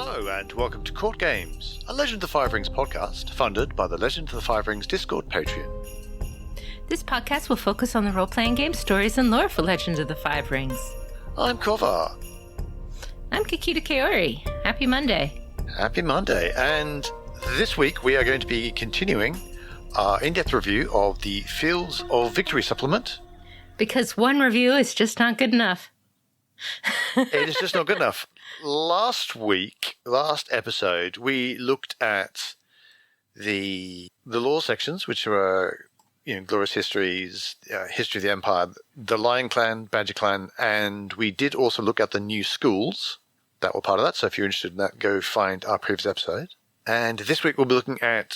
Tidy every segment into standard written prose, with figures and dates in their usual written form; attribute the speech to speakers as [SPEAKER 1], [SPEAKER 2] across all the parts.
[SPEAKER 1] Hello and welcome to Courtgames, a Legend of the Five Rings podcast funded by the Legend of the Five Rings Discord Patreon.
[SPEAKER 2] This podcast will focus on the role-playing game stories and lore for Legend of the Five Rings.
[SPEAKER 1] I'm Kovar.
[SPEAKER 2] I'm Kikita Kaori. Happy Monday.
[SPEAKER 1] Happy Monday. And this week we are going to be continuing our in-depth review of the Fields of Victory supplement.
[SPEAKER 2] Because one review is just not good enough.
[SPEAKER 1] It is just not good enough. Last episode, we looked at the lore sections, which were, Glorious Histories, History of the Empire, the Lion Clan, Badger Clan, and we did also look at the new schools that were part of that. So if you're interested in that, go find our previous episode. And this week we'll be looking at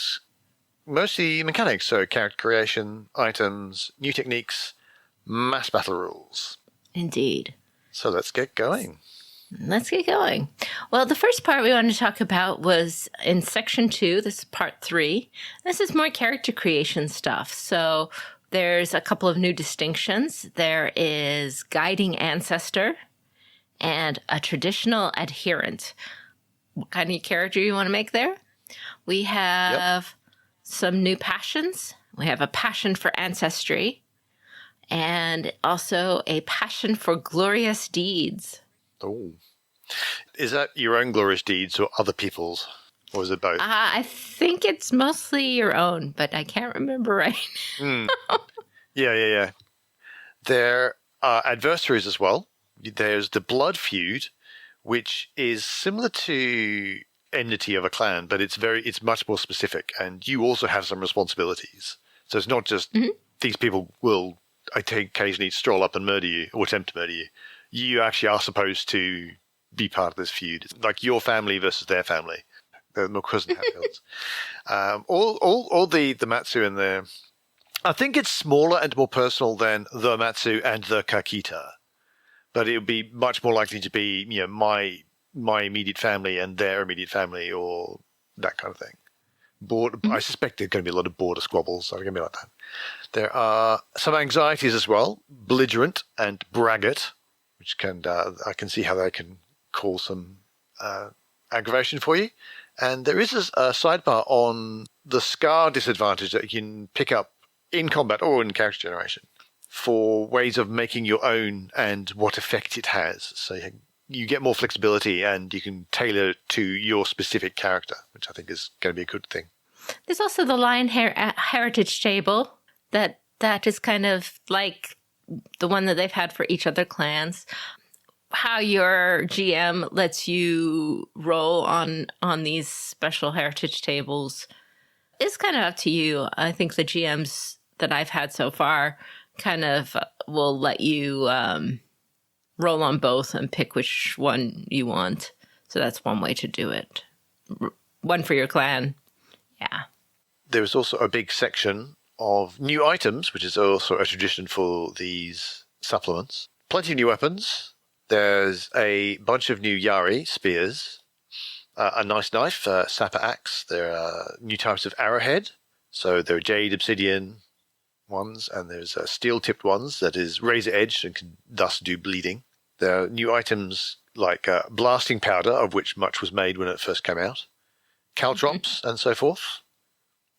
[SPEAKER 1] mostly mechanics, so character creation, items, new techniques, mass battle rules.
[SPEAKER 2] Indeed.
[SPEAKER 1] So let's get going.
[SPEAKER 2] Let's get going. Well, the first part we wanted to talk about was in section 2. This is part 3. This is more character creation stuff. So there's a couple of new distinctions. There is guiding ancestor and a traditional adherent. What kind of character you want to make there? We have some new passions. We have a passion for ancestry and also a passion for glorious deeds.
[SPEAKER 1] Oh. Is that your own glorious deeds or other people's? Or is it both?
[SPEAKER 2] I think it's mostly your own, but I can't remember right now.
[SPEAKER 1] Yeah. There are adversaries as well. There's the blood feud, which is similar to enmity of a clan, but it's much more specific, and you also have some responsibilities. So it's not just these people will, I think, occasionally stroll up and murder you or attempt to murder you. You actually are supposed to be part of this feud. It's like your family versus their family. The cousin Hatfields. All the Matsu and the... I think it's smaller and more personal than the Matsu and the Kakita. But it would be much more likely to be, my immediate family and their immediate family or that kind of thing. I suspect there's going to be a lot of border squabbles. So it's going to be like that. There are some anxieties as well. Belligerent and braggart, which I can see how they can cause some aggravation for you. And there is a sidebar on the scar disadvantage that you can pick up in combat or in character generation for ways of making your own and what effect it has. So you get more flexibility and you can tailor it to your specific character, which I think is going to be a good thing.
[SPEAKER 2] There's also the Lion Heritage table that is kind of like the one that they've had for each other clans. How your GM lets you roll on these special heritage tables is kind of up to you. I think the GMs that I've had so far kind of will let you roll on both and pick which one you want. So that's one way to do it. One for your clan. Yeah. There
[SPEAKER 1] is also a big section of new items, which is also a tradition for these supplements. Plenty of new weapons. There's a bunch of new Yari spears, a nice knife, sapper axe. There are new types of arrowhead. So there are jade obsidian ones, and there's steel-tipped ones that is razor-edged and can thus do bleeding. There are new items like blasting powder, of which much was made when it first came out, caltrops, and so forth.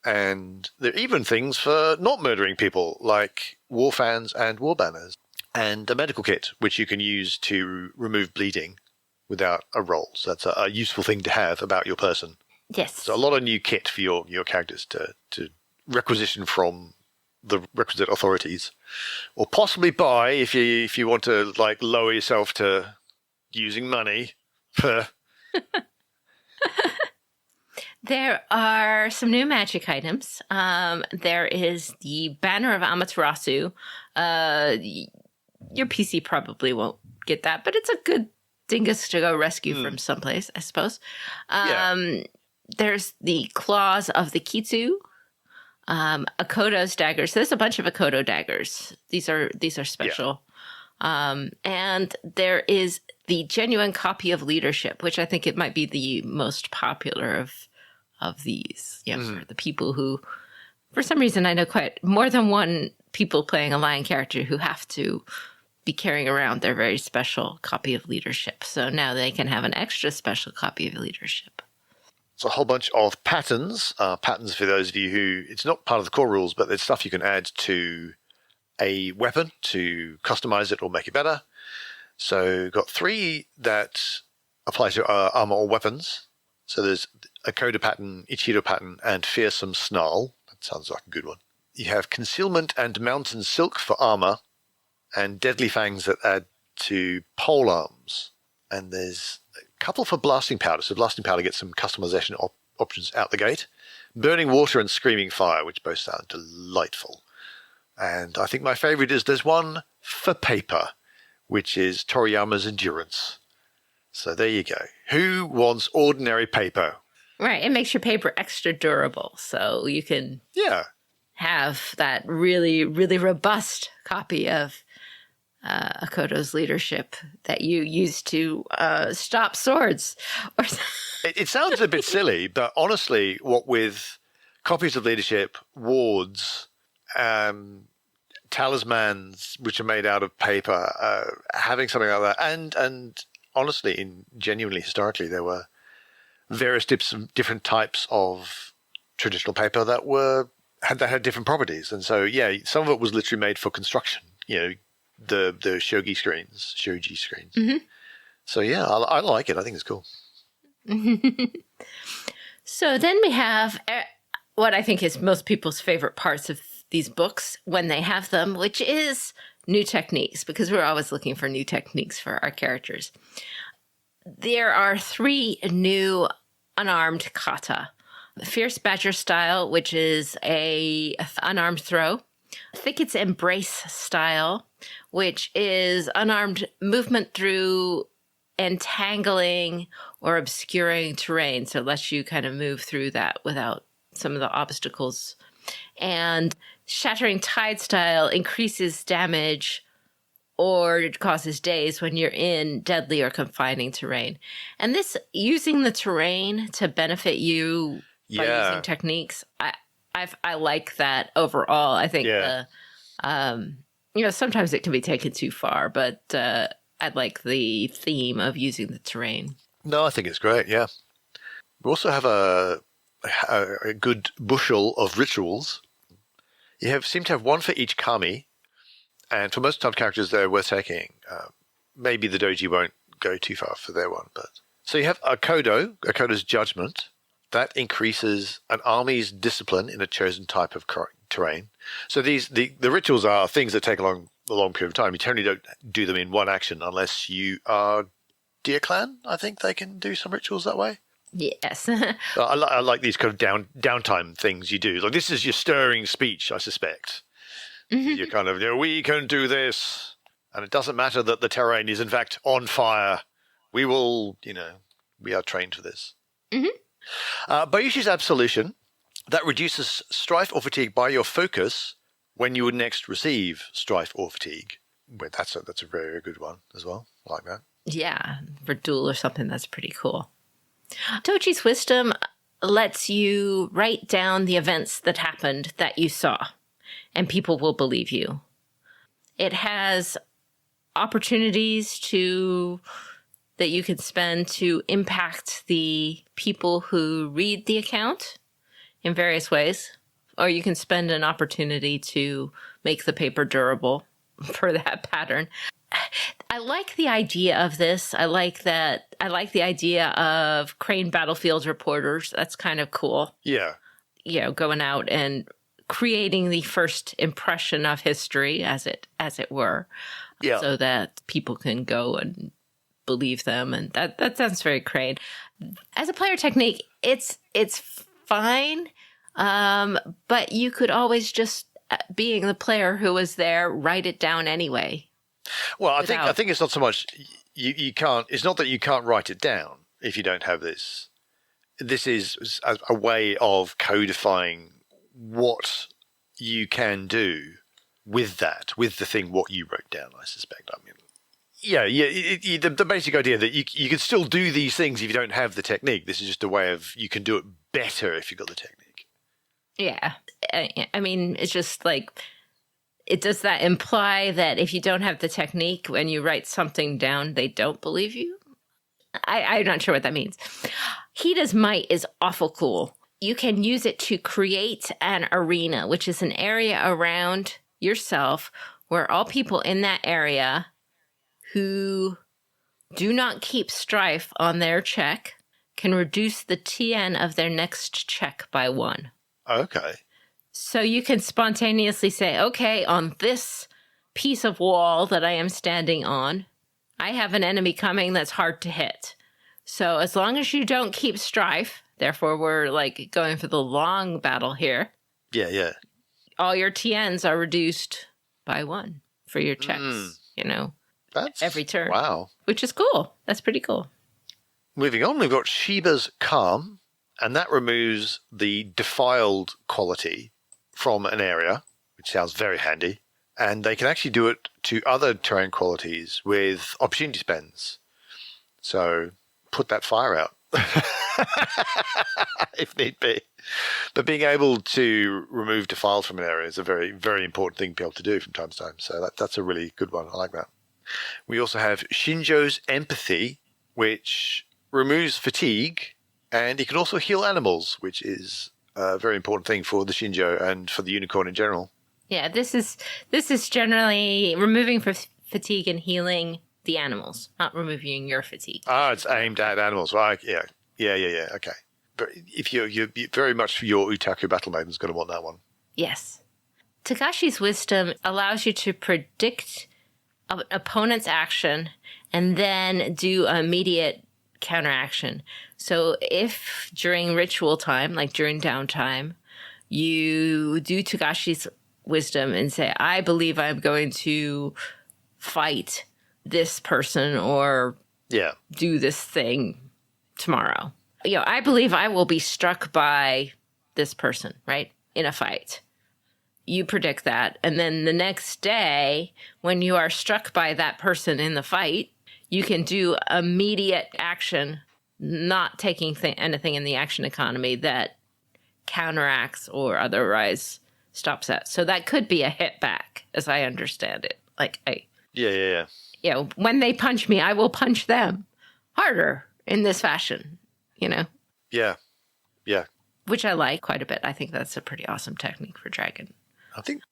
[SPEAKER 1] And there are even things for not murdering people, like war fans and war banners. And a medical kit, which you can use to remove bleeding without a roll. So that's a useful thing to have about your person.
[SPEAKER 2] Yes.
[SPEAKER 1] So a lot of new kit for your characters to requisition from the requisite authorities. Or possibly buy if you want to lower yourself to using money.
[SPEAKER 2] There are some new magic items. There is the Banner of Amaterasu. Your PC probably won't get that, but it's a good dingus to go rescue from someplace, I suppose. There's the Claws of the Kitsu, Akodo's daggers. So there's a bunch of Akodo daggers. These are special. Yeah. And there is the genuine copy of leadership, which I think it might be the most popular of these. Yeah, for the people who, for some reason, I know quite more than one people playing a lion character who have to be carrying around their very special copy of leadership. So now they can have an extra special copy of leadership.
[SPEAKER 1] It's a whole bunch of patterns. Patterns, for those of you who, it's not part of the core rules, but there's stuff you can add to a weapon to customize it or make it better. So got 3 that apply to armor or weapons. So there's a Coda pattern, Ichido pattern, and Fearsome Snarl. That sounds like a good one. You have Concealment and Mountain Silk for armor, and Deadly Fangs that add to pole arms. And there's a couple for Blasting Powder. So Blasting Powder gets some customization options out the gate. Burning Water and Screaming Fire, which both sound delightful. And I think my favorite is there's one for paper, which is Toriyama's Endurance. So there you go. Who wants ordinary paper?
[SPEAKER 2] Right. It makes your paper extra durable. So you can have that really, really robust copy of Akoto's leadership that you use to stop swords.
[SPEAKER 1] It sounds a bit silly, but honestly, what with copies of leadership, wards, talismans, which are made out of paper, having something like that, and honestly, genuinely historically, there were various different types of traditional paper that had different properties, and so some of it was literally made for construction. The shogi screens. Mm-hmm. So I like it. I think it's cool.
[SPEAKER 2] So then we have what I think is most people's favorite parts of these books when they have them, which is new techniques, because we're always looking for new techniques for our characters. There are 3 new unarmed kata. Fierce Badger Style, which is a unarmed throw. Thicket's Embrace Style, which is unarmed movement through entangling or obscuring terrain. So it lets you kind of move through that without some of the obstacles. And Shattering Tide Style increases damage or it causes daze when you're in deadly or confining terrain. And this, using the terrain to benefit you by using techniques, I like that overall. I think sometimes it can be taken too far, but I like the theme of using the terrain.
[SPEAKER 1] No, I think it's great. Yeah, we also have a good bushel of rituals. You seem to have one for each kami, and for most type characters, they're worth taking. Maybe the doji won't go too far for their one, but so you have Akodo's Judgment. That increases an army's discipline in a chosen type of terrain. So the rituals are things that take a long period of time. You generally don't do them in one action unless you are Deer Clan. I think they can do some rituals that way.
[SPEAKER 2] Yes.
[SPEAKER 1] I like these kind of downtime things you do. Like this is your stirring speech, I suspect. Mm-hmm. You're kind of, we can do this. And it doesn't matter that the terrain is in fact on fire. We will, we are trained for this.
[SPEAKER 2] Mm-hmm.
[SPEAKER 1] Bayushi's Absolution, that reduces strife or fatigue by your focus when you would next receive strife or fatigue. But that's a very, very good one as well. I like that.
[SPEAKER 2] Yeah, for duel or something, that's pretty cool. Tochi's Wisdom lets you write down the events that happened that you saw, and people will believe you. It has opportunities that you can spend to impact the people who read the account in various ways, or you can spend an opportunity to make the paper durable for that pattern. I like the idea of this. I like the idea of Crane Battlefield reporters. That's kind of cool.
[SPEAKER 1] Yeah.
[SPEAKER 2] Going out and creating the first impression of history, as it were, so that people can go and believe them, and that sounds very Crane. As a player technique, it's fine, but you could always just, being the player who was there, write it down anyway.
[SPEAKER 1] Well, I think it's not so much you can't. It's not that you can't write it down if you don't have this. This is a way of codifying what you can do with the thing what you wrote down. I suspect. I mean. The basic idea that you can still do these things if you don't have the technique. This is just a way of you can do it better if you've got the technique.
[SPEAKER 2] Yeah. I mean, it's just like Does that imply that if you don't have the technique, when you write something down, they don't believe you? I'm not sure what that means. Heat as Might is awful cool. You can use it to create an arena, which is an area around yourself where all people in that area who do not keep strife on their check can reduce the TN of their next check by 1.
[SPEAKER 1] Okay.
[SPEAKER 2] So you can spontaneously say, okay, on this piece of wall that I am standing on, I have an enemy coming that's hard to hit. So as long as you don't keep strife, therefore we're like going for the long battle here.
[SPEAKER 1] Yeah.
[SPEAKER 2] All your TNs are reduced by 1 for your checks,
[SPEAKER 1] That's
[SPEAKER 2] every turn.
[SPEAKER 1] Wow.
[SPEAKER 2] Which is cool. That's pretty cool.
[SPEAKER 1] Moving on, we've got Sheba's Calm, and that removes the defiled quality from an area, which sounds very handy. And they can actually do it to other terrain qualities with opportunity spends. So put that fire out if need be. But being able to remove defiled from an area is a very, very important thing to be able to do from time to time. So that's a really good one. I like that. We also have Shinjo's Empathy, which removes fatigue, and he can also heal animals, which is a very important thing for the Shinjo and for the unicorn in general.
[SPEAKER 2] Yeah, this is generally removing fatigue and healing the animals, not removing your fatigue.
[SPEAKER 1] It's aimed at animals, right? Yeah. Okay. But if you're very much your Utaku Battle Maiden's going to want that one.
[SPEAKER 2] Yes. Tagashi's Wisdom allows you to predict an opponent's action and then do immediate counteraction. So if during ritual time, like during downtime, you do Tagashi's Wisdom and say, I believe I'm going to fight this person or do this thing tomorrow. I believe I will be struck by this person, right? In a fight. You predict that. And then the next day, when you are struck by that person in the fight, you can do immediate action, not taking anything in the action economy that counteracts or otherwise stops that. So that could be a hit back, as I understand it. Like, when they punch me, I will punch them harder in this fashion,
[SPEAKER 1] Yeah.
[SPEAKER 2] Which I like quite a bit. I think that's a pretty awesome technique for Dragon.
[SPEAKER 1] I think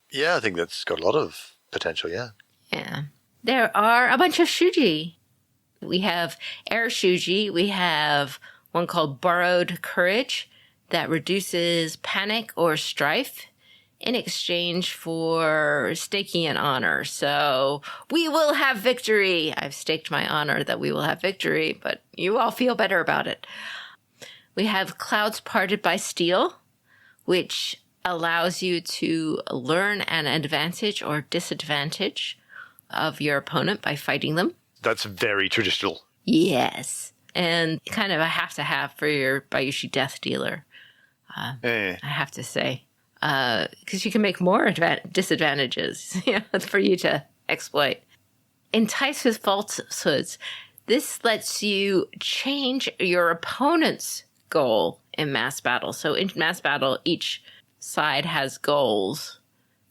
[SPEAKER 1] that's got a lot of potential, yeah.
[SPEAKER 2] Yeah. There are a bunch of Shuji. We have Air Shuji. We have one called Borrowed Courage that reduces panic or strife in exchange for staking an honor. So we will have victory. I've staked my honor that we will have victory, but you all feel better about it. We have Clouds Parted by Steel, which allows you to learn an advantage or disadvantage of your opponent by fighting them.
[SPEAKER 1] That's very traditional.
[SPEAKER 2] Yes. And kind of a have-to-have for your Bayushi Death Dealer, I have to say. Because you can make more disadvantages for you to exploit. Entice with Falsehoods. This lets you change your opponent's goal in mass battle. So in mass battle, each side has goals,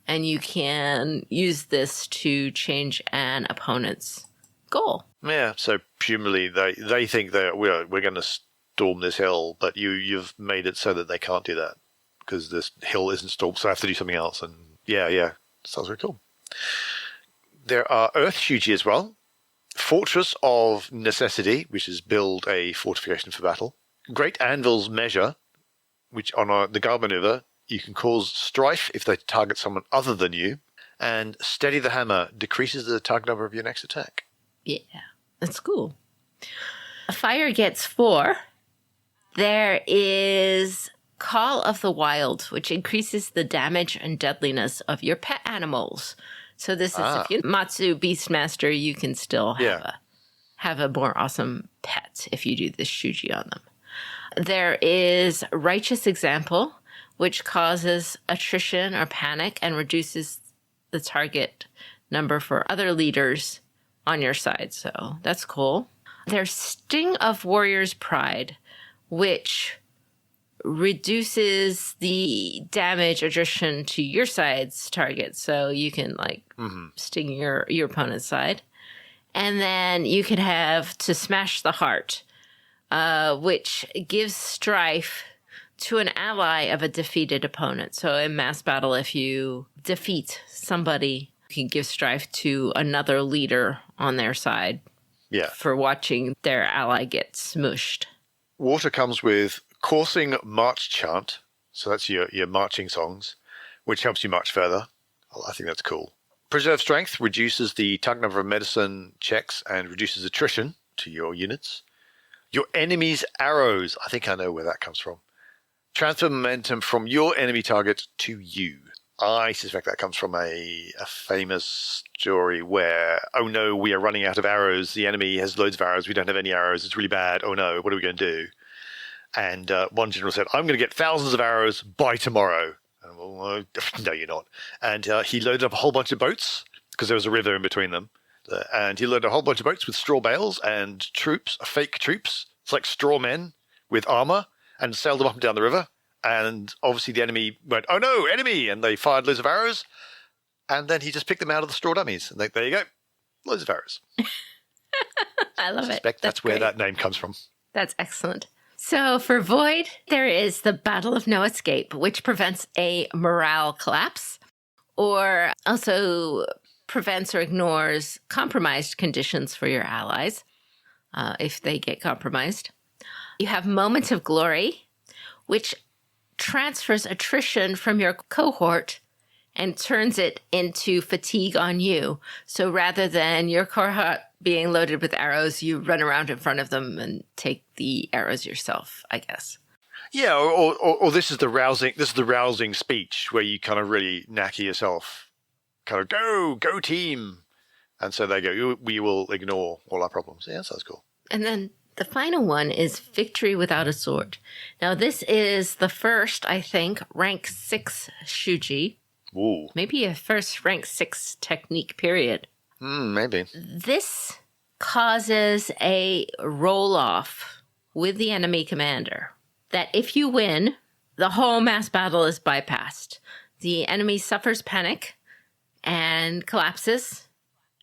[SPEAKER 2] and you can use this to change an opponent's goal.
[SPEAKER 1] Yeah, so presumably they think that we're going to storm this hill, but you've made it so that they can't do that because this hill isn't stormed, so I have to do something else. And yeah, sounds very cool. There are Earth Shuji as well. Fortress of Necessity, which is build a fortification for battle. Great Anvil's Measure, which on the guard maneuver, you can cause strife if they target someone other than you. And Steady the Hammer decreases the target number of your next attack.
[SPEAKER 2] Yeah, that's cool. Fire gets 4. There is Call of the Wild, which increases the damage and deadliness of your pet animals. So this is if you're Matsu Beastmaster, you can still have a more awesome pet if you do this Shuji on them. There is Righteous Example, which causes attrition or panic and reduces the target number for other leaders on your side. So that's cool. There's Sting of Warrior's Pride, which reduces the damage attrition to your side's target. So you can like sting your opponent's side. And then you could have to smash the heart, which gives Strife to an ally of a defeated opponent. So in mass battle, if you defeat somebody, you can give Strife to another leader on their side for watching their ally get smooshed.
[SPEAKER 1] Water comes with Coursing March Chant. So that's your marching songs, which helps you march further. I think that's cool. Preserve Strength reduces the target number of medicine checks and reduces attrition to your units. Your enemy's arrows. I think I know where that comes from. Transfer momentum from your enemy target to you. I suspect that comes from a famous story where, oh no, we are running out of arrows. The enemy has loads of arrows. We don't have any arrows. It's really bad. Oh no, what are we going to do? And one general said, I'm going to get thousands of arrows by tomorrow. And, well, no, you're not. And he loaded up a whole bunch of boats because there was a river in between them. And he loaded a whole bunch of boats with straw bales and troops, fake troops. It's like straw men with armor, and sailed them up and down the river. And obviously the enemy went, oh no, enemy! And they fired loads of arrows. And then he just picked them out of the straw dummies. And there you go. Loads of arrows.
[SPEAKER 2] I love it.
[SPEAKER 1] I suspect that's where that name comes from.
[SPEAKER 2] That's excellent. So for Void, there is the Battle of No Escape, which prevents a morale collapse, or also prevents or ignores compromised conditions for your allies if they get compromised. You have Moments of Glory, which transfers attrition from your cohort and turns it into fatigue on you. So rather than your cohort being loaded with arrows, you run around in front of them and take the arrows yourself, I guess.
[SPEAKER 1] Yeah, or this is the rousing speech where you kind of really knacker yourself. Kind of go team. And so they go, we will ignore all our problems. Yeah, that sounds cool.
[SPEAKER 2] And then the final one is Victory Without a Sword. Now, this is the first, I think, rank 6 Shuji.
[SPEAKER 1] Ooh.
[SPEAKER 2] Maybe a first rank 6 technique, period.
[SPEAKER 1] Maybe.
[SPEAKER 2] This causes a roll-off with the enemy commander. That if you win, the whole mass battle is bypassed. The enemy suffers panic and collapses,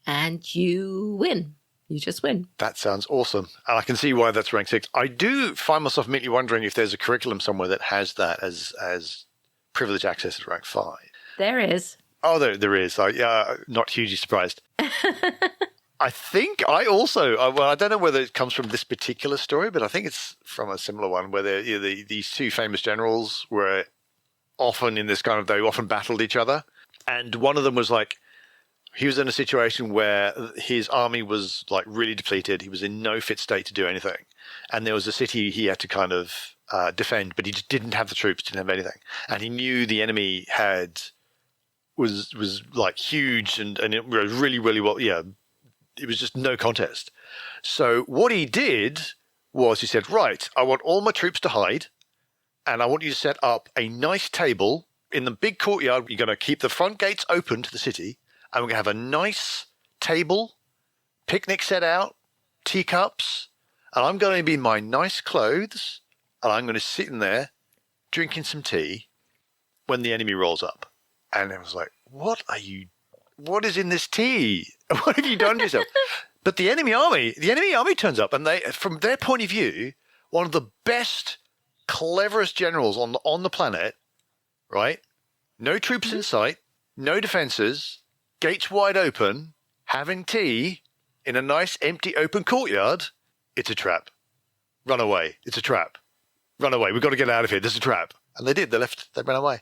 [SPEAKER 2] and you win. You just win.
[SPEAKER 1] That sounds awesome. And I can see why that's rank 6. I do find myself immediately wondering if there's a curriculum somewhere that has that as privileged access to rank 5.
[SPEAKER 2] There is.
[SPEAKER 1] Oh, there is. Not hugely surprised. I think I also, I don't know whether it comes from this particular story, but I think it's from a similar one where these two famous generals were often in this kind of, they often battled each other. And one of them was like, he was in a situation where his army was like really depleted. He was in no fit state to do anything. And there was a city he had to kind of defend, but he just didn't have the troops, didn't have anything. And he knew the enemy was like huge and it was really, really well. Yeah, it was just no contest. So what he did was he said, right, I want all my troops to hide and I want you to set up a nice table in the big courtyard. You're going to keep the front gates open to the city and we're going to have a nice table, picnic set out, teacups, and I'm going to be in my nice clothes and I'm going to sit in there drinking some tea when the enemy rolls up. And I was like, what is in this tea? What have you done to yourself? But the enemy army turns up and they, from their point of view, one of the best, cleverest generals on the planet, right? No troops in sight, no defenses, gates wide open, having tea in a nice empty open courtyard. It's a trap. Run away. It's a trap. Run away. We've got to get out of here. There's a trap. And they did. They ran away.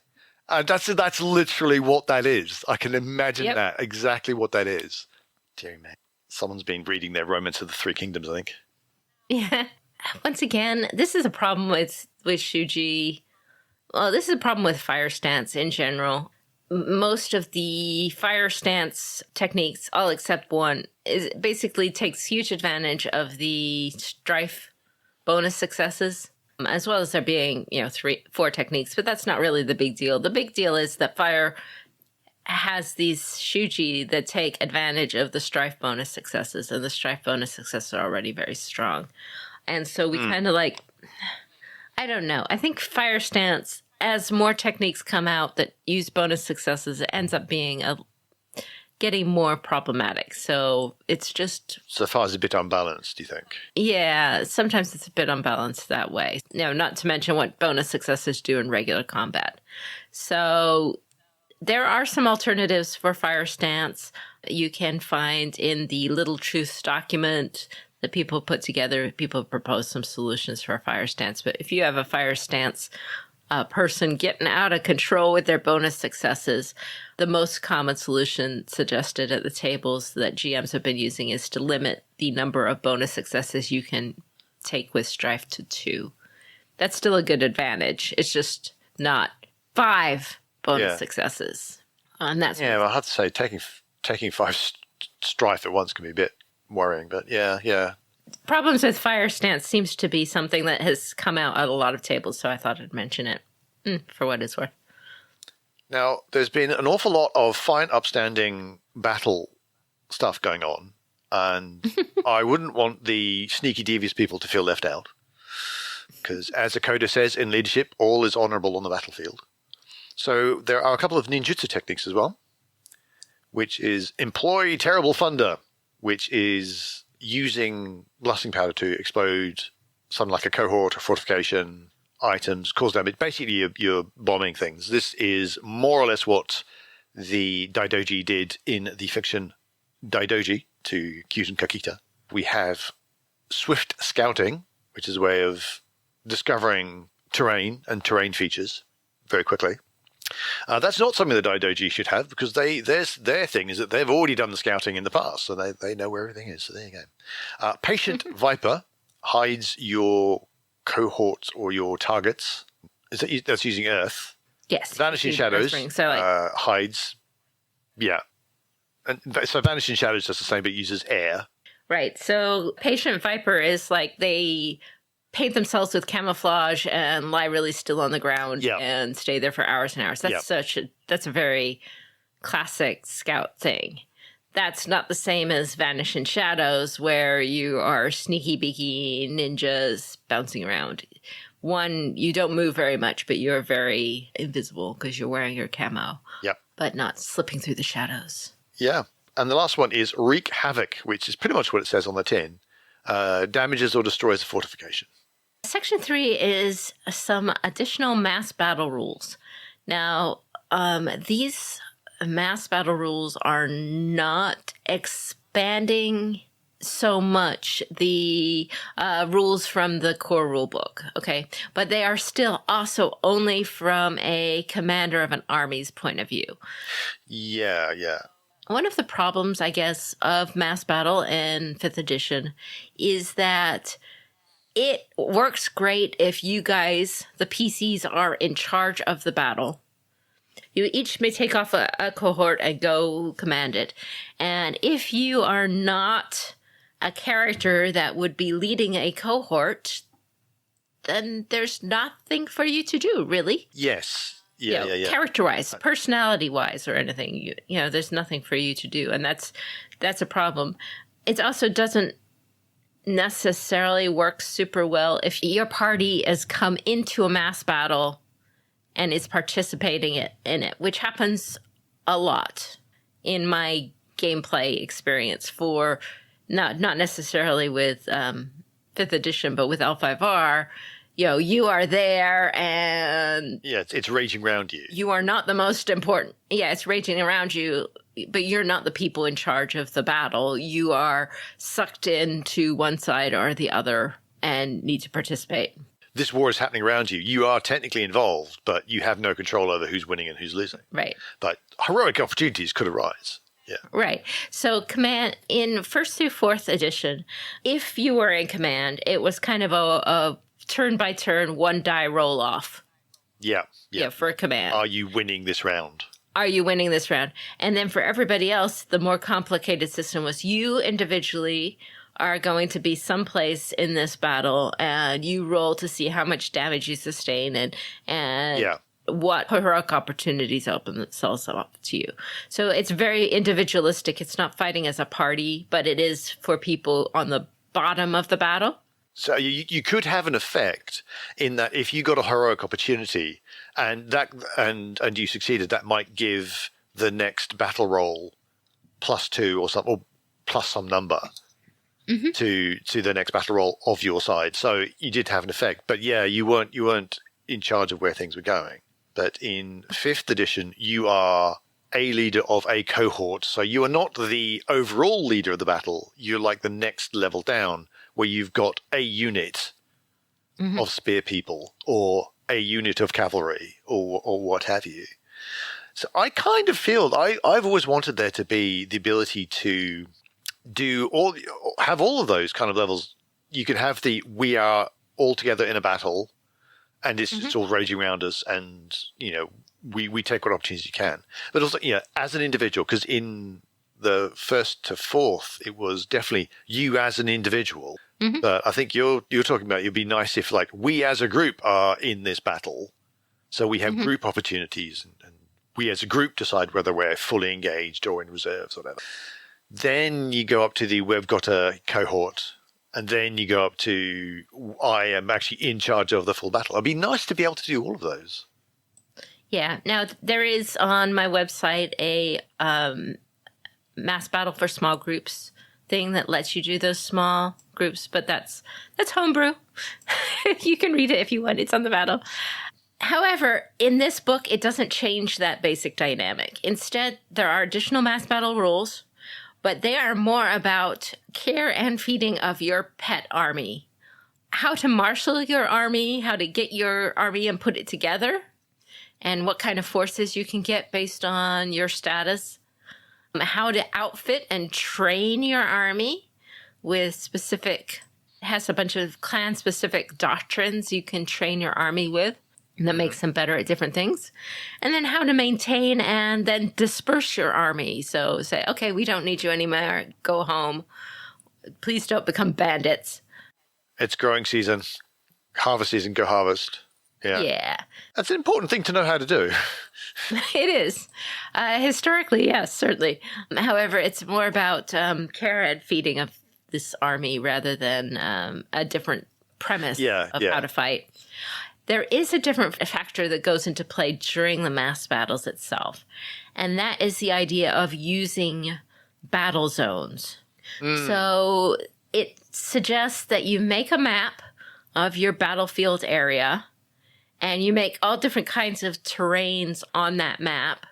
[SPEAKER 1] And that's literally what that is. I can imagine that, exactly what that is. Dear man. Someone's been reading their Romance of the Three Kingdoms, I think.
[SPEAKER 2] Yeah. Once again, this is a problem with Shuji. Well, this is a problem with fire stance in general. Most of the fire stance techniques, all except one, basically takes huge advantage of the Strife bonus successes, as well as there being, 4 techniques, but that's not really the big deal. The big deal is that fire has these Shuji that take advantage of the Strife bonus successes, and the Strife bonus successes are already very strong. And so we kind of I don't know. I think fire stance, as more techniques come out that use bonus successes, it ends up being getting more problematic. So it's just...
[SPEAKER 1] So far, it's a bit unbalanced, do you think?
[SPEAKER 2] Yeah, sometimes it's a bit unbalanced that way. Not to mention what bonus successes do in regular combat. So there are some alternatives for fire stance you can find in the Little Truths document that people put together. People propose some solutions for a fire stance. But if you have a fire stance person getting out of control with their bonus successes, the most common solution suggested at the tables that GMs have been using is to limit the number of bonus successes you can take with Strife to 2. That's still a good advantage. It's just not 5 bonus successes. And that's
[SPEAKER 1] well, I have to say, taking 5 Strife at once can be a bit worrying, but yeah.
[SPEAKER 2] Problems with fire stance seems to be something that has come out at a lot of tables, so I thought I'd mention it for what it's worth.
[SPEAKER 1] Now, there's been an awful lot of fine, upstanding battle stuff going on, and I wouldn't want the sneaky, devious people to feel left out, because as Akoda says in leadership, all is honorable on the battlefield. So there are a couple of ninjutsu techniques as well, which is employ terrible thunder, which is using blasting powder to explode something like a cohort or fortification, items, cause damage. Basically, you're bombing things. This is more or less what the Daidoji did in the fiction Daidoji to Kyujin Kakita. We have swift scouting, which is a way of discovering terrain and terrain features very quickly. That's not something the Daidoji should have, because their thing is that they've already done the scouting in the past, so they know where everything is. So there you go. Patient Viper hides your cohorts or your targets. That's using Earth.
[SPEAKER 2] Yes.
[SPEAKER 1] Vanishing Shadows hides. Yeah. And so Vanishing Shadows does the same, but uses air.
[SPEAKER 2] Right. So Patient Viper is like they paint themselves with camouflage and lie really still on the ground and stay there for hours and hours. That's a very classic scout thing. That's not the same as Vanish in Shadows, where you are sneaky beaky ninjas bouncing around. One, you don't move very much, but you're very invisible because you're wearing your camo.
[SPEAKER 1] Yep.
[SPEAKER 2] But not slipping through the shadows.
[SPEAKER 1] Yeah. And the last one is Wreak Havoc, which is pretty much what it says on the tin. Damages or destroys a fortification.
[SPEAKER 2] Section 3 is some additional mass battle rules. Now, these mass battle rules are not expanding so much the rules from the core rule book, okay? But they are still also only from a commander of an army's point of view.
[SPEAKER 1] Yeah.
[SPEAKER 2] One of the problems, I guess, of mass battle in 5th edition is that it works great if you guys, the PCs, are in charge of the battle. You each may take off a cohort and go command it. And if you are not a character that would be leading a cohort, then there's nothing for you to do, really.
[SPEAKER 1] Yes. Yeah.
[SPEAKER 2] Character-wise, personality-wise, or anything, there's nothing for you to do, and that's a problem. It also doesn't necessarily work super well if your party has come into a mass battle and is participating in it, which happens a lot in my gameplay experience for not necessarily with 5th edition, but with L5R. You are there and...
[SPEAKER 1] Yeah, it's raging around you.
[SPEAKER 2] You are not the most important... Yeah, it's raging around you, but you're not the people in charge of the battle. You are sucked into one side or the other and need to participate.
[SPEAKER 1] This war is happening around you. You are technically involved, but you have no control over who's winning and who's losing.
[SPEAKER 2] Right.
[SPEAKER 1] But heroic opportunities could arise. Yeah.
[SPEAKER 2] Right. So command in 1st through 4th edition, if you were in command, it was kind of a turn by turn, one die roll off.
[SPEAKER 1] Yeah.
[SPEAKER 2] For a command.
[SPEAKER 1] Are you winning this round?
[SPEAKER 2] Are you winning this round? And then for everybody else, the more complicated system was you individually are going to be someplace in this battle, and you roll to see how much damage you sustain and what heroic opportunities open themselves up to you. So it's very individualistic. It's not fighting as a party, but it is for people on the bottom of the battle.
[SPEAKER 1] So you could have an effect in that if you got a heroic opportunity and you succeeded, that might give the next battle roll +2 or plus some number to the next battle roll of your side. So you did have an effect, but yeah, you weren't in charge of where things were going. But in 5th edition, you are a leader of a cohort, so you are not the overall leader of the battle. You're like the next level down, where you've got a unit of spear people or a unit of cavalry or what have you. So I kind of feel I've always wanted there to be the ability to have all of those kind of levels. You can have we are all together in a battle and it's all raging around us, and we take what opportunities you can. But also, as an individual, because in the 1st to 4th, it was definitely you as an individual. But I think you're talking about it'd be nice if we as a group are in this battle, so we have group opportunities, and we as a group decide whether we're fully engaged or in reserves or whatever. Then you go up to we've got a cohort, and then you go up to I am actually in charge of the full battle. It'd be nice to be able to do all of those.
[SPEAKER 2] Yeah. Now, there is on my website a mass battle for small groups thing that lets you do those small groups, but that's homebrew. You can read it if you want. It's on the battle. However, in this book, it doesn't change that basic dynamic. Instead, there are additional mass battle rules, but they are more about care and feeding of your pet army. How to marshal your army, how to get your army and put it together, and what kind of forces you can get based on your status. How to outfit and train your army with has a bunch of clan-specific doctrines you can train your army with that makes them better at different things. And then how to maintain and then disperse your army. So say, okay, we don't need you anymore. Go home. Please don't become bandits.
[SPEAKER 1] It's growing season. Harvest season, go harvest. Yeah. That's an important thing to know how to do.
[SPEAKER 2] It is. Historically, yes, certainly. However, it's more about care and feeding of this army rather than a different premise of how to fight. There is a different factor that goes into play during the mass battles itself, and that is the idea of using battle zones. So it suggests that you make a map of your battlefield area, and you make all different kinds of terrains on that map.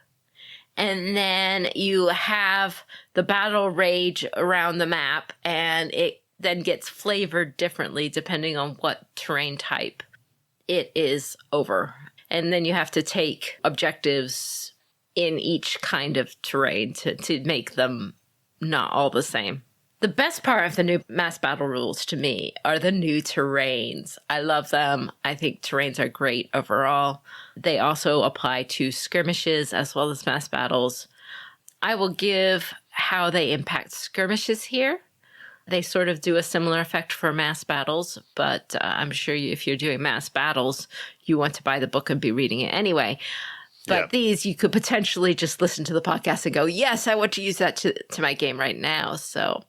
[SPEAKER 2] And then you have the battle rage around the map, and it then gets flavored differently depending on what terrain type it is over. And then you have to take objectives in each kind of terrain to make them not all the same. The best part of the new mass battle rules to me are the new terrains. I love them. I think terrains are great overall. They also apply to skirmishes as well as mass battles. I will give how they impact skirmishes here. They sort of do a similar effect for mass battles, but I'm sure if you're doing mass battles, you want to buy the book and be reading it anyway. But these, you could potentially just listen to the podcast and go, yes, I want to use that to my game right now. So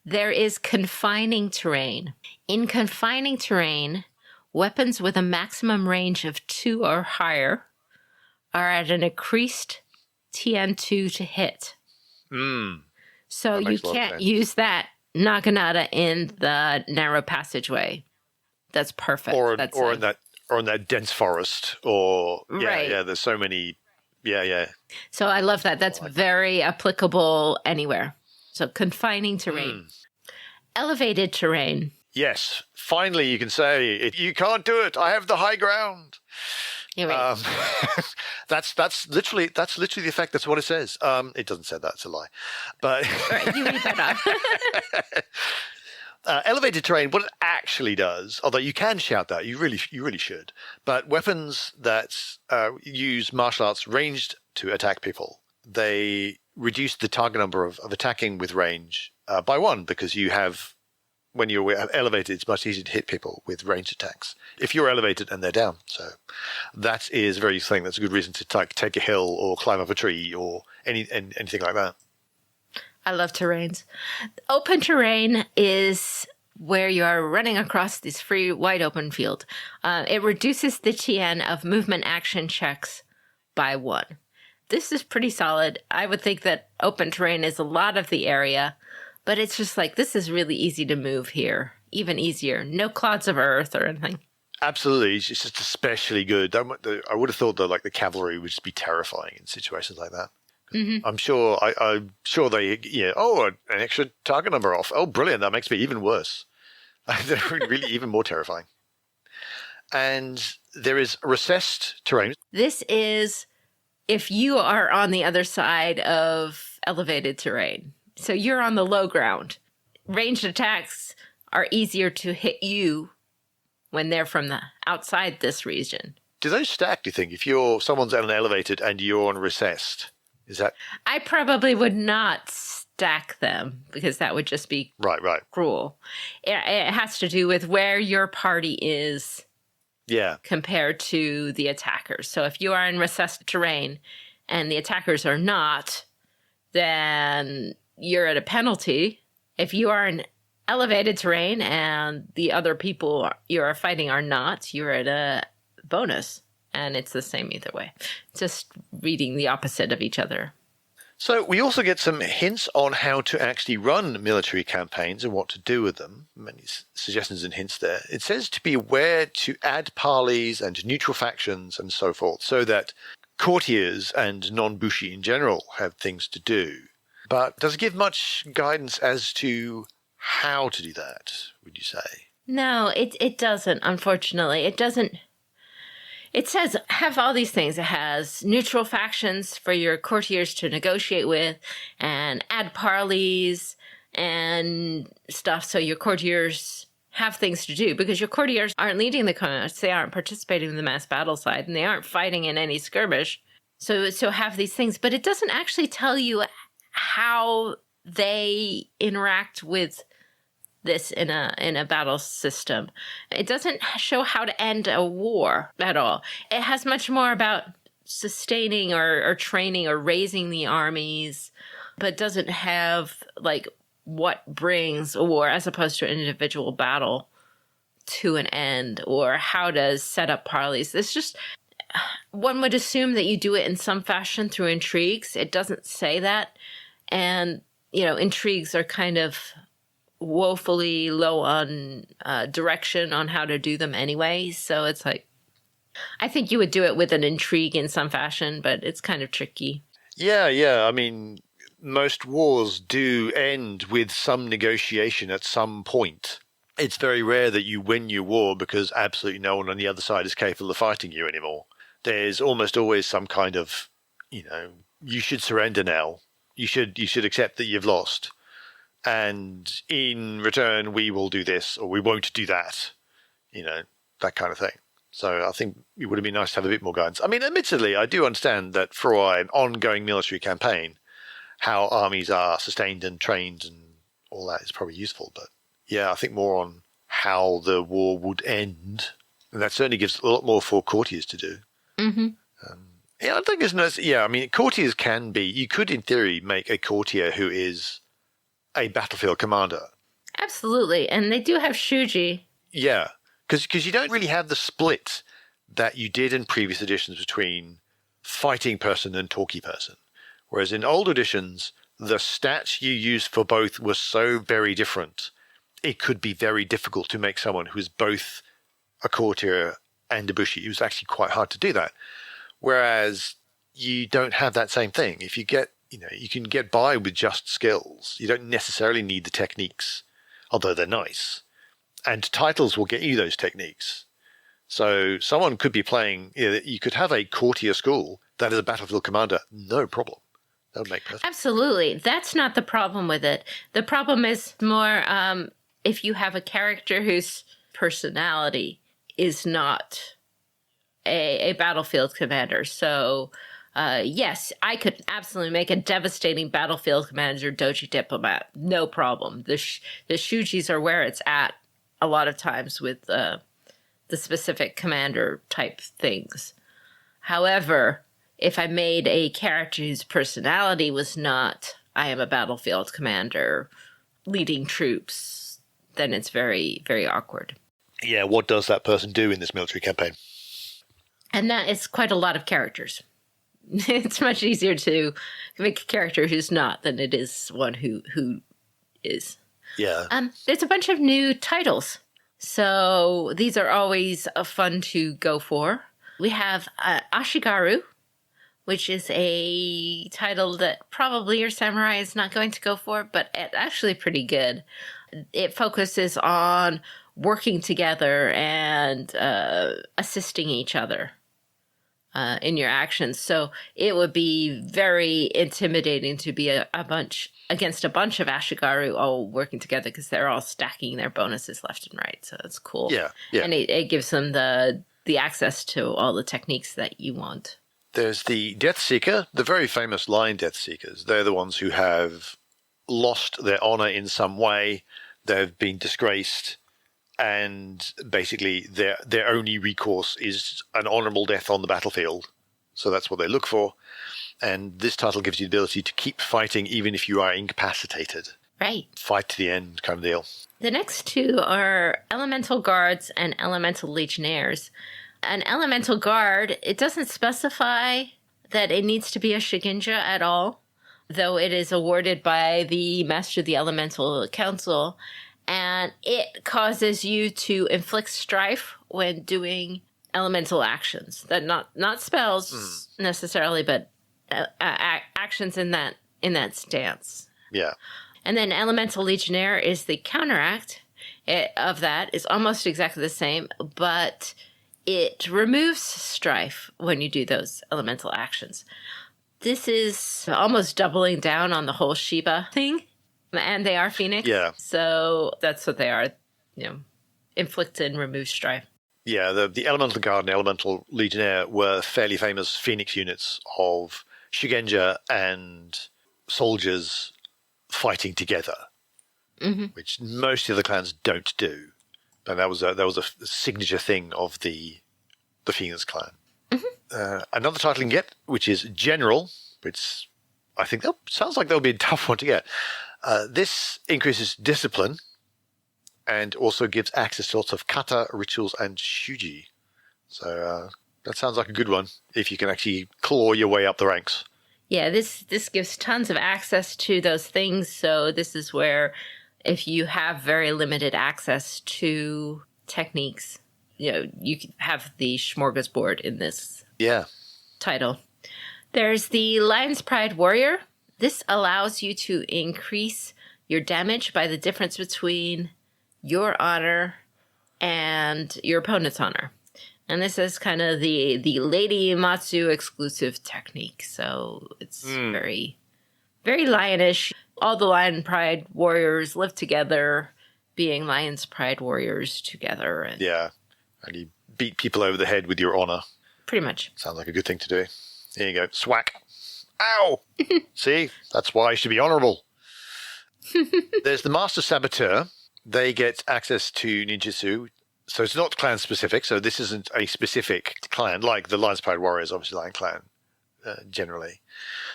[SPEAKER 2] there is confining terrain. In confining terrain, weapons with a maximum range of 2 or higher are at an increased TN2 to hit. So you can't use that Naginata in the narrow passageway. That's perfect. Or
[SPEAKER 1] in that dense forest, there's so many.
[SPEAKER 2] So I love that. That's very applicable anywhere. So confining terrain. Elevated terrain.
[SPEAKER 1] Yes. Finally, you can say, if you can't do it, I have the high ground.
[SPEAKER 2] You're right.
[SPEAKER 1] That's literally the effect. That's what it says. It doesn't say that. It's a lie. But
[SPEAKER 2] right, you read that off.
[SPEAKER 1] Elevated terrain, what it actually does, although you can shout that, you really should, but weapons that use martial arts ranged to attack people, they reduce the target number of attacking with range by 1, because you have, when you're elevated, it's much easier to hit people with ranged attacks if you're elevated and they're down. So that is very useful. That's a good reason to take a hill or climb up a tree or anything like that.
[SPEAKER 2] I love terrains. Open terrain is where you are running across this free, wide open field. It reduces the TN of movement action checks by 1. This is pretty solid. I would think that open terrain is a lot of the area, but it's just like, this is really easy to move here. Even easier. No clods of earth or anything.
[SPEAKER 1] Absolutely. It's just especially good. I would have thought that like the cavalry would just be terrifying in situations like that. Mm-hmm. I'm sure they, an extra target number off. Oh, brilliant. That makes me even worse. They're really even more terrifying. And there is recessed terrain.
[SPEAKER 2] This is if you are on the other side of elevated terrain. So you're on the low ground. Ranged attacks are easier to hit you when they're from the outside this region.
[SPEAKER 1] Do those stack, do you think? If someone's at an elevated and you're on recessed, is that...
[SPEAKER 2] I probably would not stack them because that would just be
[SPEAKER 1] right.
[SPEAKER 2] cruel. It has to do with where your party is compared to the attackers. So if you are in recessed terrain and the attackers are not, then you're at a penalty. If you are in elevated terrain and the other people you are fighting are not, you're at a bonus. And it's the same either way. Just reading the opposite of each other.
[SPEAKER 1] So we also get some hints on how to actually run military campaigns and what to do with them. Many suggestions and hints there. It says to be aware to add parleys and neutral factions and so forth, so that courtiers and non-bushi in general have things to do. But does it give much guidance as to how to do that, would you say?
[SPEAKER 2] No, it doesn't, unfortunately. It doesn't. It says have all these things. It has neutral factions for your courtiers to negotiate with and add parleys and stuff so your courtiers have things to do because your courtiers aren't leading the combat. They aren't participating in the mass battle side and they aren't fighting in any skirmish. So have these things. But it doesn't actually tell you how they interact with this in a battle system. It doesn't show how to end a war at all. It has much more about sustaining or training or raising the armies, but doesn't have like what brings a war as opposed to an individual battle to an end or how to set up parleys. It's just, one would assume that you do it in some fashion through intrigues. It doesn't say that. And, intrigues are kind of woefully low on direction on how to do them anyway. So it's like, I think you would do it with an intrigue in some fashion, but it's kind of tricky.
[SPEAKER 1] Yeah. I mean, most wars do end with some negotiation at some point. It's very rare that you win your war because absolutely no one on the other side is capable of fighting you anymore. There's almost always some kind of, you should surrender now. You should accept that you've lost. And in return, we will do this or we won't do that, that kind of thing. So I think it would have been nice to have a bit more guidance. I mean, admittedly, I do understand that for an ongoing military campaign, how armies are sustained and trained and all that is probably useful. But yeah, I think more on how the war would end. And that certainly gives a lot more for courtiers to do. Mm-hmm. I think there's no, courtiers can be, you could in theory make a courtier who is a battlefield commander.
[SPEAKER 2] Absolutely. And they do have shuji.
[SPEAKER 1] Yeah. Because you don't really have the split that you did in previous editions between fighting person and talkie person. Whereas in old editions, the stats you used for both were so very different, it could be very difficult to make someone who is both a courtier and a bushi. It was actually quite hard to do that. Whereas you don't have that same thing. If you get, you can get by with just skills. You don't necessarily need the techniques, although they're nice. And titles will get you those techniques. So someone could be playing, you could have a courtier school that is a battlefield commander, no problem. That would make perfect.
[SPEAKER 2] Absolutely. That's not the problem with it. The problem is more if you have a character whose personality is not a battlefield commander. So, yes, I could absolutely make a devastating battlefield commander doji diplomat. No problem. The shujis are where it's at a lot of times with the specific commander type things. However, if I made a character whose personality was not, I am a battlefield commander leading troops, then it's very, very awkward.
[SPEAKER 1] Yeah, what does that person do in this military campaign?
[SPEAKER 2] And that is quite a lot of characters. It's much easier to make a character who's not than it is one who is.
[SPEAKER 1] Yeah.
[SPEAKER 2] There's a bunch of new titles. So these are always fun to go for. We have Ashigaru, which is a title that probably your samurai is not going to go for, but it's actually pretty good. It focuses on working together and assisting each other in your actions. So it would be very intimidating to be against a bunch of Ashigaru all working together because they're all stacking their bonuses left and right. So it's cool.
[SPEAKER 1] Yeah.
[SPEAKER 2] And it gives them the access to all the techniques that you want.
[SPEAKER 1] There's the Death Seeker, the very famous line Death Seekers. They're the ones who have lost their honor in some way. They've been disgraced. And basically, their only recourse is an honorable death on the battlefield. So that's what they look for. And this title gives you the ability to keep fighting even if you are incapacitated.
[SPEAKER 2] Right.
[SPEAKER 1] Fight to the end kind of deal. The
[SPEAKER 2] next two are Elemental Guards and Elemental Legionnaires. An Elemental Guard, it doesn't specify that it needs to be a Shigenja at all, though it is awarded by the Master of the Elemental Council. And it causes you to inflict strife when doing elemental actions. That not spells necessarily, but actions in that stance.
[SPEAKER 1] Yeah.
[SPEAKER 2] And then Elemental Legionnaire is the counteract of that. It's almost exactly the same, but it removes strife when you do those elemental actions. This is almost doubling down on the whole Shiba thing. And they are Phoenix.
[SPEAKER 1] Yeah.
[SPEAKER 2] So that's what they are, inflict and remove strife.
[SPEAKER 1] Yeah, the Elemental Guard and Elemental Legionnaire were fairly famous Phoenix units of Shigenja and soldiers fighting together, which most of the clans don't do. And that was a signature thing of the Phoenix clan. Another title you can get, which is General, which I think sounds like that'll be a tough one to get. This increases discipline and also gives access to lots of kata, rituals, and shuji. So that sounds like a good one if you can actually claw your way up the ranks.
[SPEAKER 2] Yeah, this gives tons of access to those things. So this is where if you have very limited access to techniques, you can have the smorgasbord in this title. There's the Lion's Pride Warrior. This allows you to increase your damage by the difference between your honor and your opponent's honor. And this is kind of the Lady Matsu exclusive technique. So it's very, very lionish. All the Lion Pride warriors live together, being Lion's Pride warriors together. And
[SPEAKER 1] you beat people over the head with your honor.
[SPEAKER 2] Pretty much.
[SPEAKER 1] Sounds like a good thing to do. Here you go. Swack. Ow! See? That's why I should be honorable. There's the Master Saboteur. They get access to ninjutsu. So it's not clan specific. So this isn't a specific clan, like the Lion's Pride Warriors, obviously Lion Clan, generally.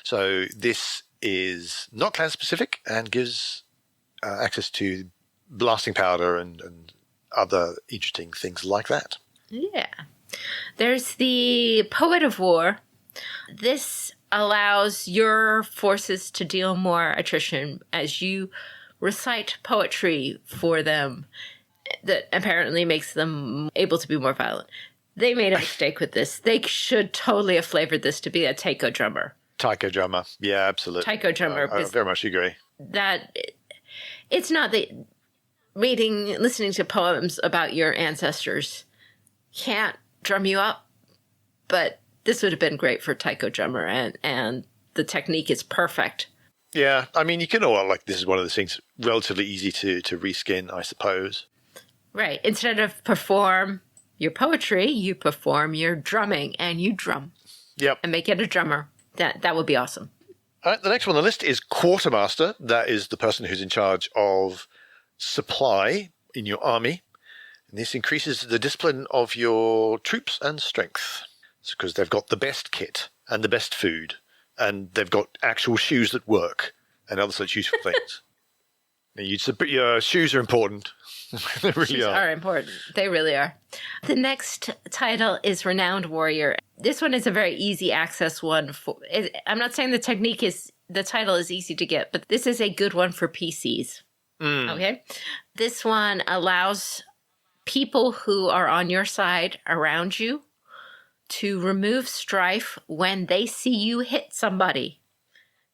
[SPEAKER 1] So this is not clan specific and gives access to blasting powder and other interesting things like that.
[SPEAKER 2] Yeah. There's the Poet of War. This allows your forces to deal more attrition as you recite poetry for them that apparently makes them able to be more violent. They made a mistake with this. They should totally have flavored this to be a taiko drummer.
[SPEAKER 1] Taiko drummer. Yeah, absolutely.
[SPEAKER 2] Taiko drummer.
[SPEAKER 1] I very much agree.
[SPEAKER 2] It's not that listening to poems about your ancestors can't drum you up, but this would have been great for taiko drummer, and the technique is perfect.
[SPEAKER 1] Yeah, I mean, you can this is one of the things relatively easy to reskin, I suppose.
[SPEAKER 2] Right. Instead of perform your poetry, you perform your drumming, and you drum.
[SPEAKER 1] Yep.
[SPEAKER 2] And make it a drummer. That would be awesome.
[SPEAKER 1] All right, the next one on the list is Quartermaster. That is the person who's in charge of supply in your army. And this increases the discipline of your troops and strength. It's because they've got the best kit and the best food. And they've got actual shoes that work and other such useful things. Now, your shoes are important. They really
[SPEAKER 2] These are important. They really are. The next title is Renowned Warrior. This one is a very easy access one. I'm not saying the title is easy to get, but this is a good one for PCs. Okay? This one allows people who are on your side around you to remove strife when they see you hit somebody.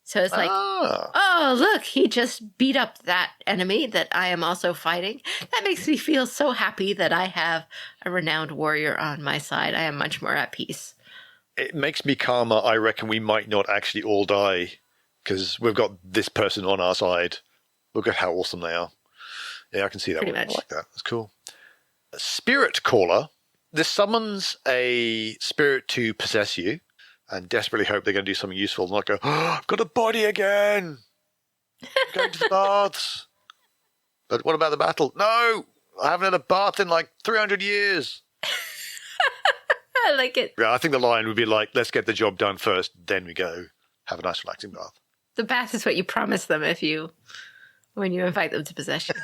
[SPEAKER 2] So it's like, oh, look, he just beat up that enemy that I am also fighting. That makes me feel so happy that I have a renowned warrior on my side. I am much more at peace.
[SPEAKER 1] It makes me calmer. I reckon we might not actually all die because we've got this person on our side. Look at how awesome they are. Yeah, I can see that one. I like that. That's cool. Spirit Caller. This summons a spirit to possess you. And desperately hope they're going to do something useful and not go, oh, I've got a body again. I'm going to the baths. But what about the battle? No, I haven't had a bath in like 300 years.
[SPEAKER 2] I like it.
[SPEAKER 1] Yeah, I think the line would be like, let's get the job done first, then we go have a nice relaxing bath.
[SPEAKER 2] The bath is what you promise them when you invite them to possession.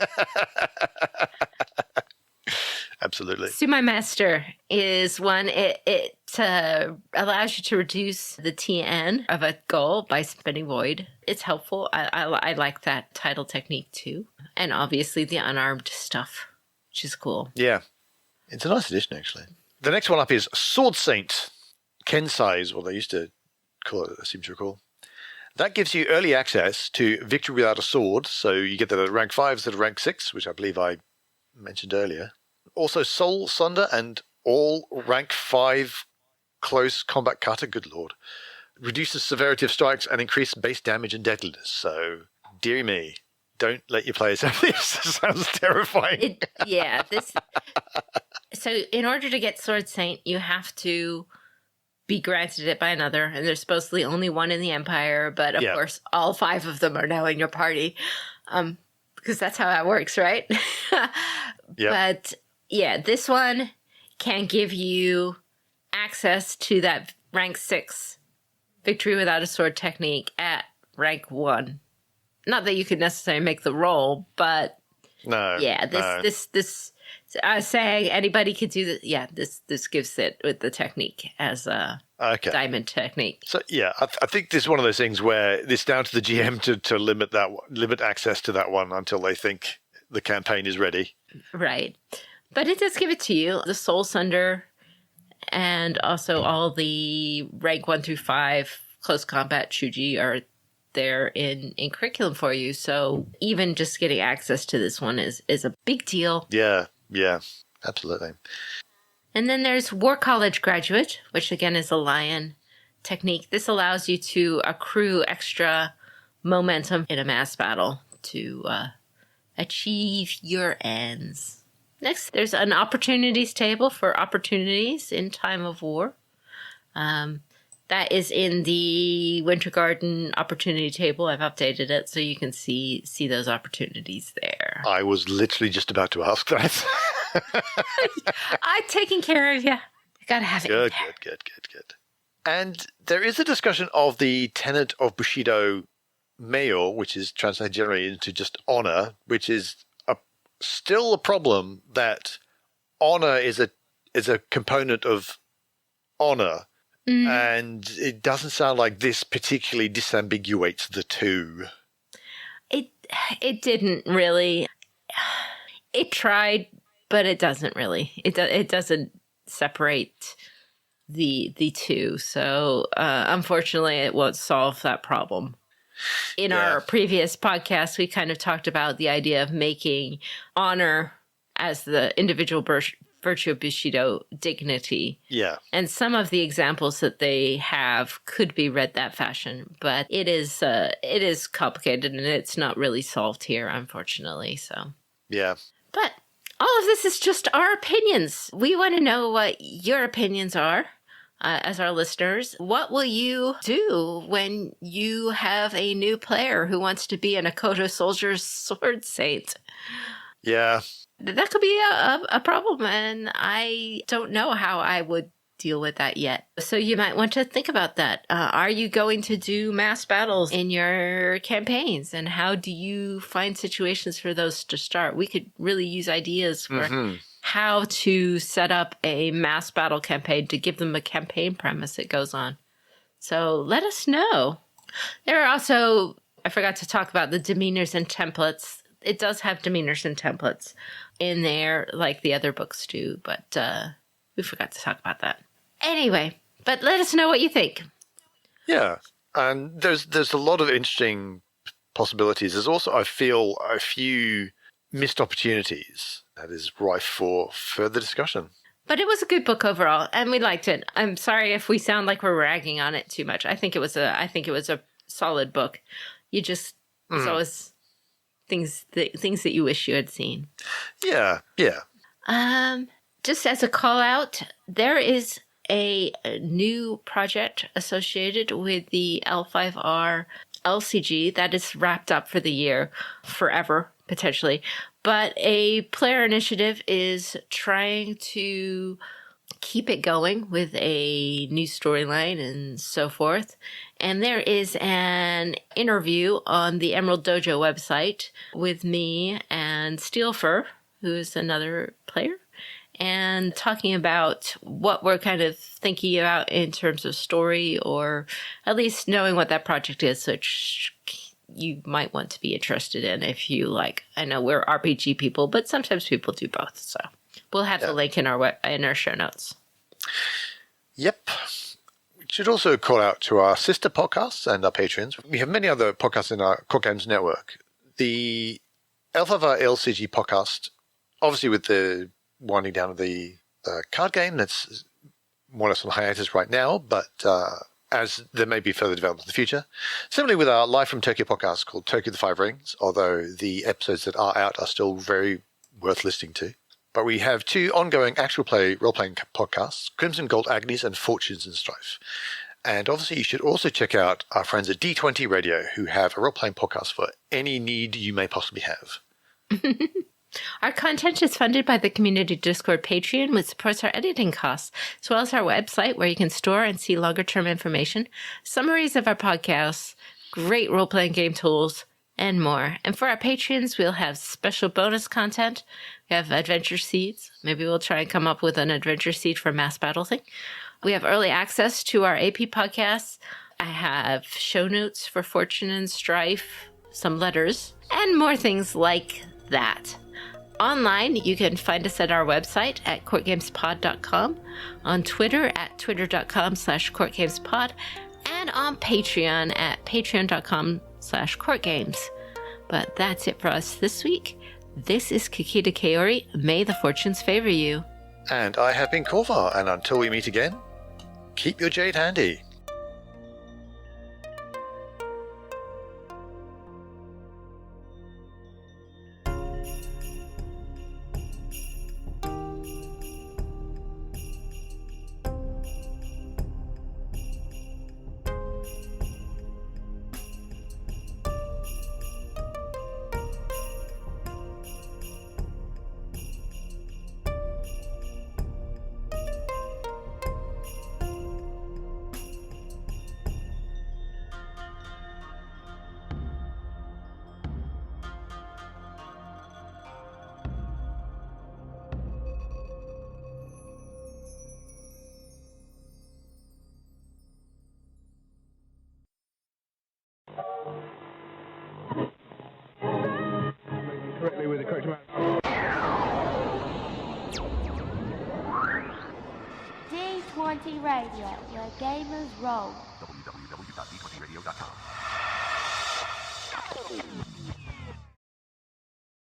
[SPEAKER 1] Absolutely.
[SPEAKER 2] Sumo Master is one. It allows you to reduce the TN of a goal by spending void. It's helpful. I like that title technique too. And obviously the unarmed stuff, which is cool.
[SPEAKER 1] Yeah. It's a nice addition, actually. The next one up is Sword Saint. Kensai's, what they used to call it, I seem to recall. That gives you early access to Victory Without a Sword. So you get that at rank 5 instead of rank 6, which I believe I mentioned earlier. Also, Soul Sunder and all rank 5 close combat kata, good lord. Reduces severity of strikes and increase base damage and deadliness. So, dearie me, don't let your players have this. This sounds terrifying.
[SPEAKER 2] So, in order to get Sword Saint, you have to be granted it by another. And there's supposedly only one in the Empire. But, of course, all 5 of them are now in your party. Because that's how that works, right? But... yeah, this one can give you access to that rank 6 Victory Without a Sword technique at rank 1. Not that you could necessarily make the roll, but this I was saying anybody could do this. Yeah, this gives it with the technique as a diamond technique.
[SPEAKER 1] So yeah, I think this is one of those things where it's down to the GM to limit access to that one until they think the campaign is ready.
[SPEAKER 2] Right. But it does give it to you. The Soul Sunder and also all the rank 1 through 5 close combat Chuji are there in curriculum for you. So even just getting access to this one is a big deal.
[SPEAKER 1] Yeah, absolutely.
[SPEAKER 2] And then there's War College Graduate, which again is a lion technique. This allows you to accrue extra momentum in a mass battle to achieve your ends. Next, there's an opportunities table for opportunities in time of war. That is in the Winter Garden opportunity table. I've updated it so you can see those opportunities there.
[SPEAKER 1] I was literally just about to ask that.
[SPEAKER 2] I'm taking care of you. I gotta have it.
[SPEAKER 1] Good. And there is a discussion of the tenet of Bushido Mayo, which is translated generally into just honor, which is still a problem that honor is a component of honor, and it doesn't sound like this particularly disambiguates the two.
[SPEAKER 2] It didn't really. It tried, but it doesn't really. It doesn't separate the two. So unfortunately, it won't solve that problem. In our previous podcast, we kind of talked about the idea of making honor as the individual virtue of Bushido dignity. Yeah. And some of the examples that they have could be read that fashion, but it is complicated and it's not really solved here, unfortunately. So yeah. But all of this is just our opinions. We want to know what your opinions are. As our listeners, what will you do when you have a new player who wants to be an Akodo Soldier's Sword Saint? Yeah. That could be a problem, and I don't know how I would deal with that yet. So you might want to think about that. Are you going to do mass battles in your campaigns? And how do you find situations for those to start? We could really use ideas for how to set up a mass battle campaign to give them a campaign premise that goes on. So let us know. There are also, I forgot to talk about the demeanors and templates. It does have demeanors and templates in there like the other books do, but we forgot to talk about that. Anyway, but let us know what you think.
[SPEAKER 1] Yeah, and there's a lot of interesting possibilities. There's also, I feel, a few missed opportunities that is rife for further discussion.
[SPEAKER 2] But it was a good book overall, and we liked it. I'm sorry if we sound like we're ragging on it too much. I think it was a solid book. You just there's always things that you wish you had seen.
[SPEAKER 1] Yeah.
[SPEAKER 2] Just as a call out, there is a new project associated with the L5R LCG that is wrapped up for the year, forever, potentially. But a player initiative is trying to keep it going with a new storyline and so forth. And there is an interview on the Emerald Dojo website with me and Steelfur, who is another player, and talking about what we're kind of thinking about in terms of story, or at least knowing what that project is, which you might want to be interested in if you like. I know we're RPG people, but sometimes people do both. So we'll have the link in our show notes.
[SPEAKER 1] Yep. We should also call out to our sister podcasts and our patrons. We have many other podcasts in our Courtgames network. The L5R LCG podcast, obviously with the winding down of the card game, that's more or less on hiatus right now, but as there may be further developments in the future. Similarly with our Live from Tokyo podcast called Tokyo the Five Rings, although the episodes that are out are still very worth listening to. But we have two ongoing actual play role-playing podcasts, Crimson Gold Agonies and Fortunes and Strife. And obviously you should also check out our friends at D20 Radio, who have a role-playing podcast for any need you may possibly have.
[SPEAKER 2] Our content is funded by the Community Discord Patreon, which supports our editing costs, as well as our website where you can store and see longer-term information, summaries of our podcasts, great role-playing game tools, and more. And for our patrons, we'll have special bonus content. We have adventure seeds. Maybe we'll try and come up with an adventure seed for mass battle thing. We have early access to our AP podcasts. I have show notes for Fortune and Strife, some letters, and more things like that. Online, you can find us at our website at courtgamespod.com, on Twitter at twitter.com/courtgamespod, and on Patreon at patreon.com/courtgames. But that's it for us this week. This is Kikita Kaori. May the fortunes favor you.
[SPEAKER 1] And I have been Korvar, and until we meet again, keep your jade handy.
[SPEAKER 3] Correctly with the correct amount.
[SPEAKER 4] D20 Radio, where gamers roll.
[SPEAKER 3] www.d20radio.com